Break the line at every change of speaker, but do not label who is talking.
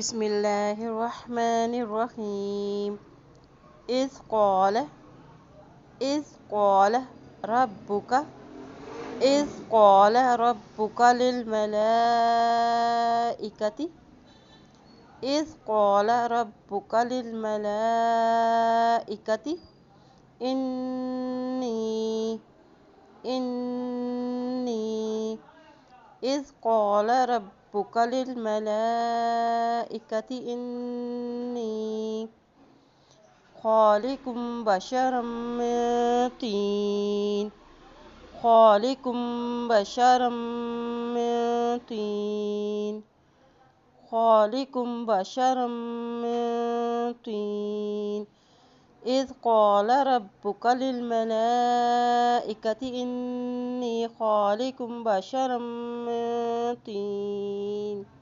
بسم الله الرحمن الرحيم. إذ قال إذ قال ربك إذ قال ربك للملائكة إذ قال ربك للملائكة إني إني إذ قال ربك للملائكة إني خالق بشرا من طين خالق بشرا من طين خالق بشرا من طين إذ قال ربك للملائكة إني خالق بشرا من طين